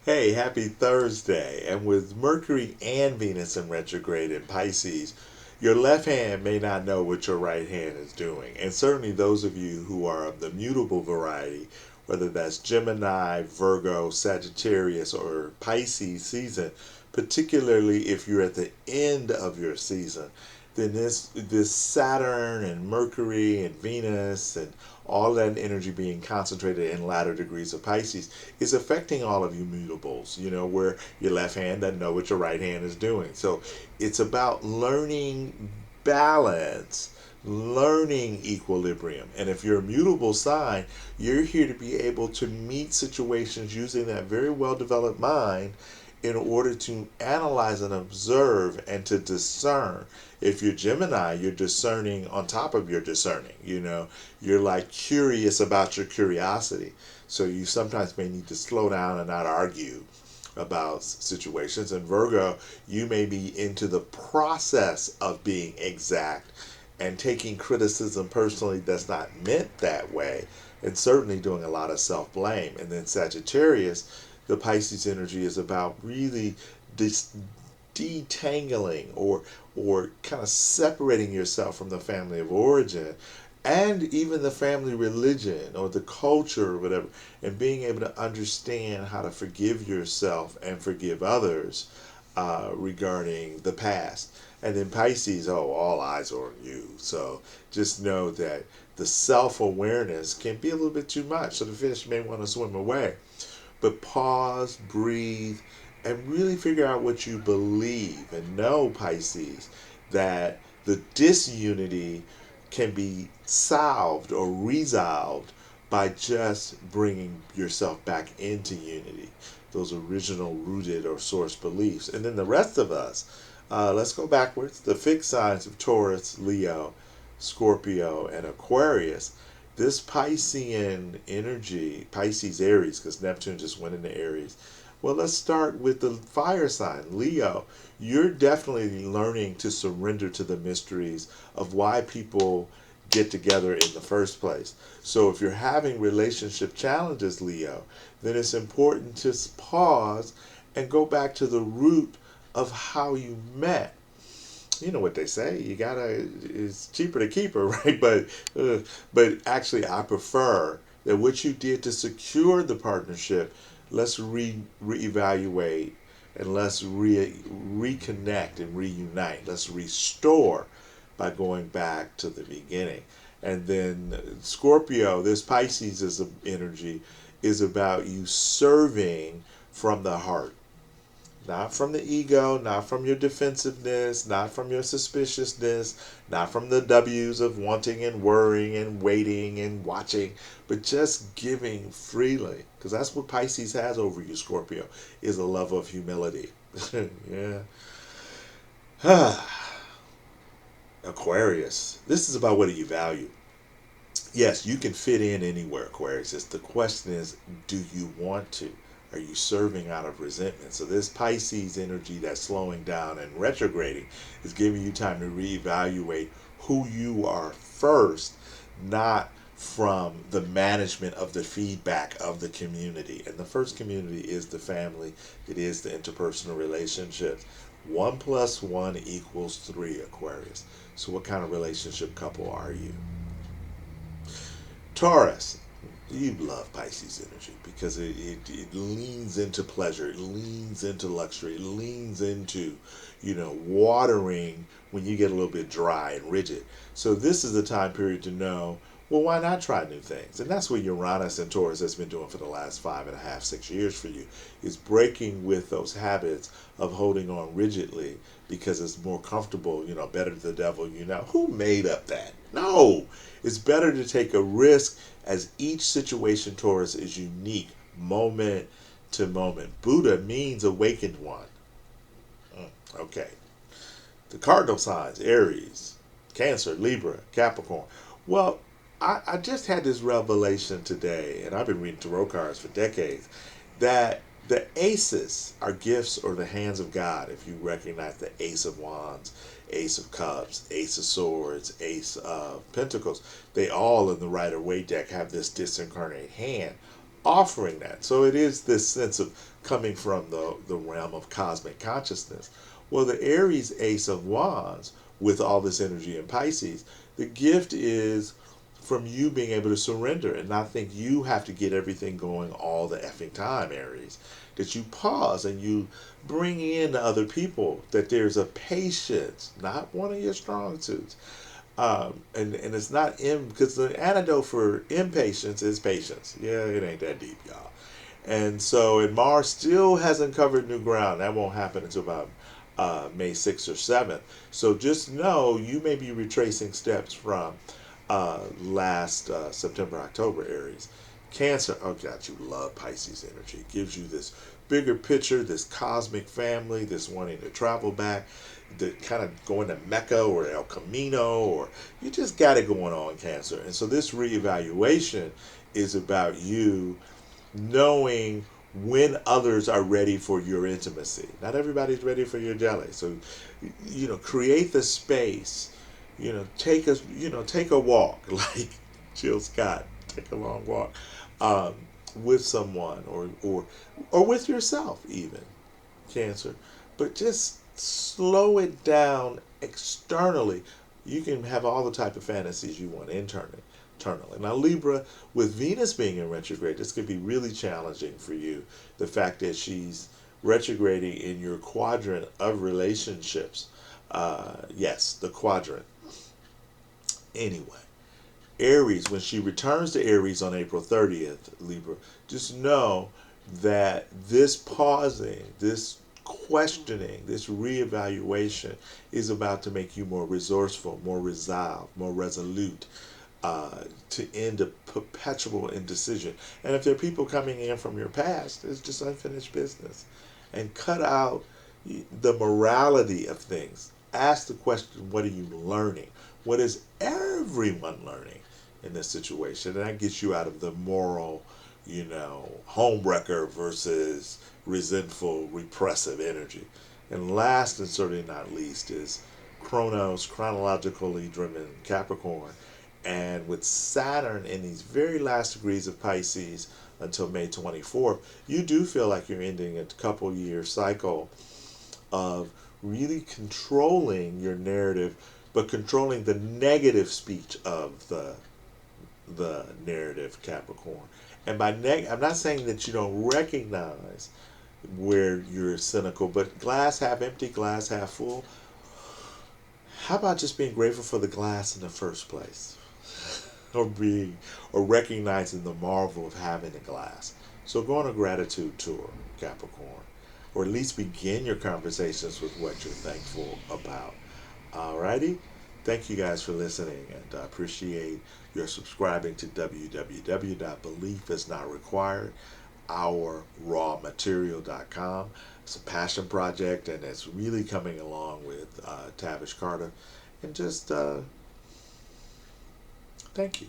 Hey, happy Thursday. And with Mercury and Venus in retrograde in Pisces, your left hand may not know what your right hand is doing. And certainly those of you who are of the mutable variety, whether that's Gemini, Virgo, Sagittarius, or Pisces season, particularly if you're at the end of your season, then this Saturn and Mercury and Venus and all that energy being concentrated in latter degrees of Pisces is affecting all of you mutables, where your left hand doesn't know what your right hand is doing. So it's about learning balance, learning equilibrium. And if you're a mutable sign, you're here to be able to meet situations using that very well developed mind in order to analyze and observe and to discern. If you're Gemini, you're discerning on top of your discerning. You're like curious about your curiosity. So you sometimes may need to slow down and not argue about situations. And Virgo, you may be into the process of being exact and taking criticism personally that's not meant that way, and certainly doing a lot of self blame. And then Sagittarius, the Pisces energy is about really detangling or kind of separating yourself from the family of origin and even the family religion or the culture or whatever, and being able to understand how to forgive yourself and forgive others regarding the past. And then Pisces, oh, all eyes are on you. So just know that the self awareness can be a little bit too much. So the fish may want to swim away. But pause, breathe, and really figure out what you believe. And know, Pisces, that the disunity can be solved or resolved by just bringing yourself back into unity, those original rooted or source beliefs. And then the rest of us, let's go backwards. The fixed signs of Taurus, Leo, Scorpio, and Aquarius. This Piscean energy, Pisces Aries, because Neptune just went into Aries. Well, let's start with the fire sign, Leo. You're definitely learning to surrender to the mysteries of why people get together in the first place. So if you're having relationship challenges, Leo, then it's important to pause and go back to the root of how you met. You know what they say, it's cheaper to keep her, right? But actually I prefer that what you did to secure the partnership, let's reevaluate, and let's reconnect and reunite. Let's restore by going back to the beginning. And then Scorpio, this Pisces is energy, is about you serving from the heart, not from the ego, not from your defensiveness, not from your suspiciousness, not from the W's of wanting and worrying and waiting and watching, but just giving freely. Because that's what Pisces has over you, Scorpio, is a love of humility. Yeah. Aquarius, this is about what do you value. Yes, you can fit in anywhere, Aquarius. It's the question is, do you want to? Are you serving out of resentment? So this Pisces energy that's slowing down and retrograding is giving you time to reevaluate who you are first, not from the management of the feedback of the community. And the first community is the family. It is the interpersonal relationships. 1 + 1 = 3, Aquarius. So what kind of relationship couple are you? Taurus, you love Pisces energy because it leans into pleasure, it leans into luxury, it leans into, watering when you get a little bit dry and rigid. So this is the time period to know, well, why not try new things? And that's what Uranus and Taurus has been doing for the last 5.5, 6 years for you, is breaking with those habits of holding on rigidly because it's more comfortable, better the devil, Who made up that? No, it's better to take a risk as each situation, Taurus, is unique, moment to moment. Buddha means awakened one. Okay. The cardinal signs, Aries, Cancer, Libra, Capricorn. Well, I just had this revelation today, and I've been reading tarot cards for decades, that the aces are gifts or the hands of God. If you recognize the Ace of Wands, Ace of Cups, Ace of Swords, Ace of Pentacles, they all in the Rider-Waite deck have this disincarnate hand. offering that. So it is this sense of coming from the realm of cosmic consciousness. Well, the Aries Ace of Wands, with all this energy in Pisces, the gift is from you being able to surrender and not think you have to get everything going all the effing time, Aries. That you pause and you bring in to other people that there's a patience, not one of your strong suits. And it's not because the antidote for impatience is patience. Yeah, it ain't that deep, y'all. And so, and Mars still hasn't covered new ground. That won't happen until about May 6th or 7th. So just know you may be retracing steps from last September, October, Aries. Cancer, oh God, you love Pisces energy. It gives you this bigger picture, this cosmic family, this wanting to travel back, the kind of going to Mecca or El Camino, or you just got it going on, Cancer. And so this reevaluation is about you knowing when others are ready for your intimacy. Not everybody's ready for your jelly. So, create the space. Take a walk, like Jill Scott. Take a long walk with someone, or with yourself, even, Cancer. But just slow it down externally. You can have all the type of fantasies you want internally. Now, Libra, with Venus being in retrograde, this could be really challenging for you. The fact that she's retrograding in your quadrant of relationships. Yes, the quadrant. Anyway, Aries, when she returns to Aries on April 30th, Libra, just know that this pausing, this questioning, this reevaluation is about to make you more resourceful, more resolved, more resolute, to end a perpetual indecision. And if there are people coming in from your past, it's just unfinished business. And cut out the morality of things. Ask the question, what are you learning? What is everyone learning in this situation? And that gets you out of the moral, homewrecker versus resentful, repressive energy. And last and certainly not least is Chronos, chronologically driven Capricorn. And with Saturn in these very last degrees of Pisces until May 24th, you do feel like you're ending a couple year cycle of really controlling your narrative, but controlling the negative speech of the narrative, Capricorn. And by I'm not saying that you don't recognize where you're cynical, but glass half empty, glass half full. How about just being grateful for the glass in the first place? or recognizing the marvel of having a glass. So go on a gratitude tour, Capricorn, or at least begin your conversations with what you're thankful about. Alrighty? Thank you guys for listening, and I appreciate your subscribing to www.believisnotrequired, ourrawmaterial.com. It's a passion project, and it's really coming along with Tavish Carter. And just thank you.